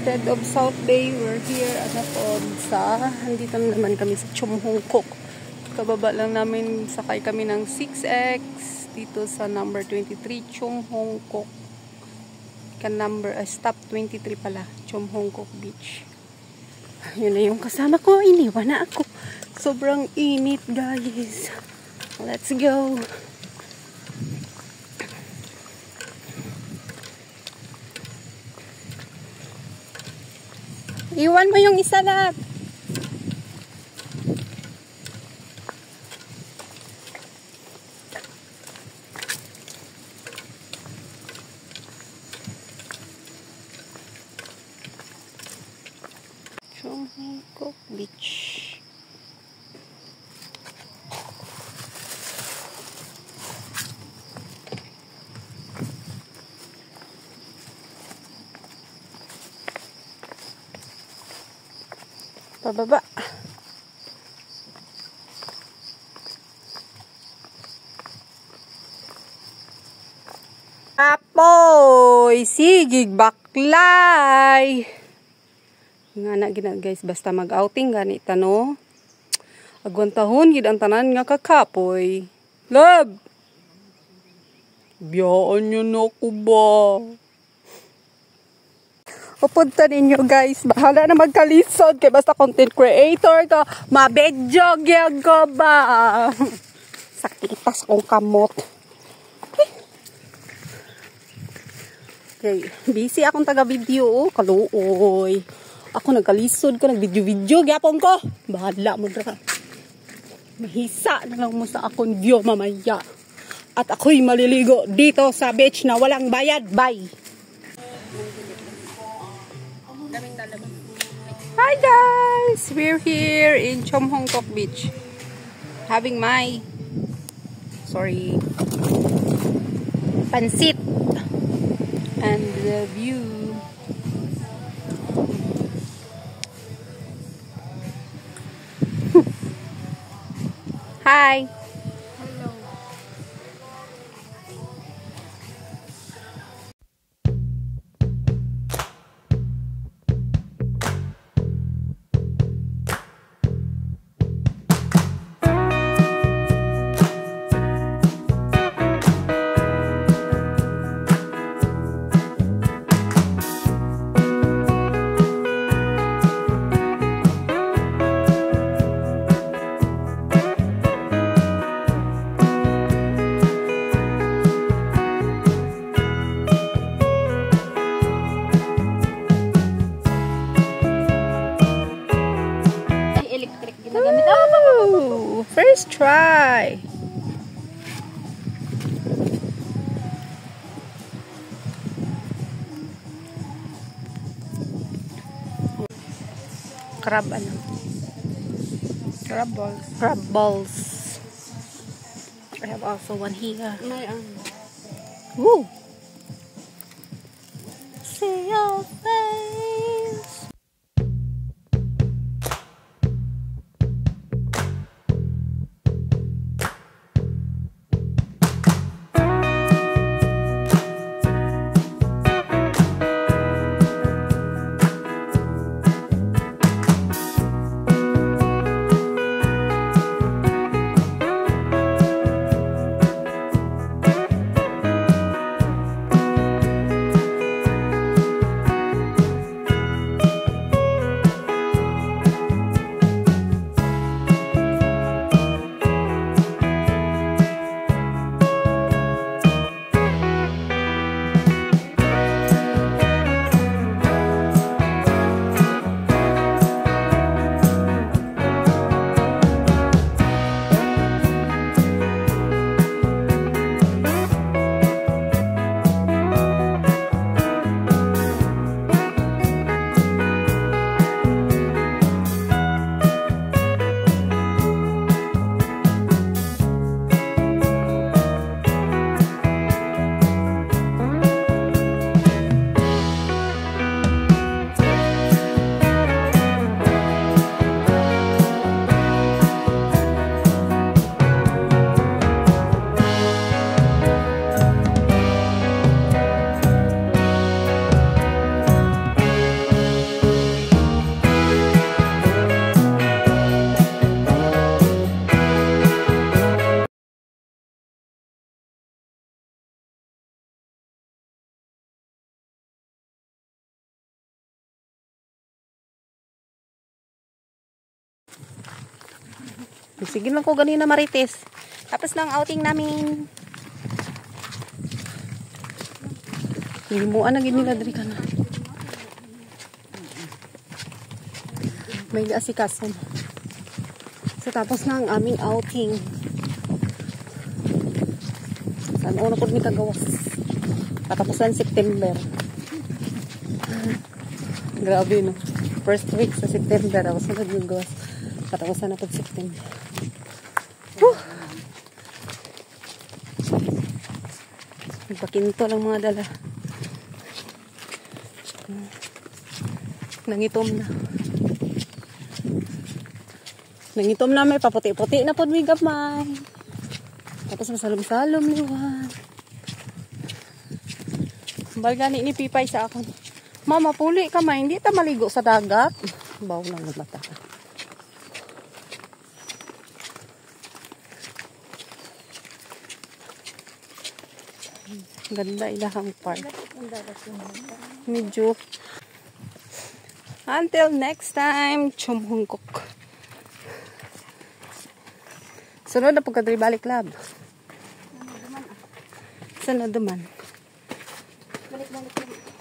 Instead of South Bay, we're here nandito naman kami sa Chum Hong Kok. Kababa lang namin, sakay kami ng 6X dito sa number 23 Chum Hong Kok. Stop 23 pala, Chum Hong Kok Beach. Yun na yung kasama ko, iniwan na ako. Sobrang init, guys. Let's go. Iwan mo yung isa na. Chum Hong Kok Beach. Pababa. Apoy! Sigig baklay! Nga na gina guys, basta mag-outing ganita no. Agwantahon gid ang tanan nga kakapoy. Love! Biyaan nyo na ko ba? Pupunta ninyo guys, bahala na magkalisod kay basta content creator ka, mabedyo gyud ko ba. Sakitas kong kamot. Okay, busy akong taga-video, kaluoy. Ako nagkalisod ko, nag-video-video gyapon ko. Bahala mo dra. Mahisa na lang mo sa akong view mamaya. At ako'y maliligo dito sa beach na walang bayad. Bye. Hi guys! We're here in Chum Hong Kok Beach. Having my pansit and the view. Hi! Ooh, first try. Crab ano? Crab balls. Crab balls. I have also one here. Woo! See your face. Sige lang ko ganina Marites. Tapos na ang outing namin. Limuan na gid nila diri kana. May asikason. So tapos na ang aming outing. Saan una po ni kagawas. Katapusan September. Grabe no. First week sa September ako sunod yung gawas. Katapusan na po September. Nagpakinto lang mga dala. Nangitom na. Nangitom na may paputi-puti na po may gamay. Tapos masalom-salom liwan. Balgani ni Pipay sa akon. Mama, puli ka ma, hindi ta maligo sa dagat. Baw lang mata. Ganda ilahang park. Medyo. Until next time, Chumhungkok. Sunod na pagkadribalik lab. Sunod naman. Balik-balik.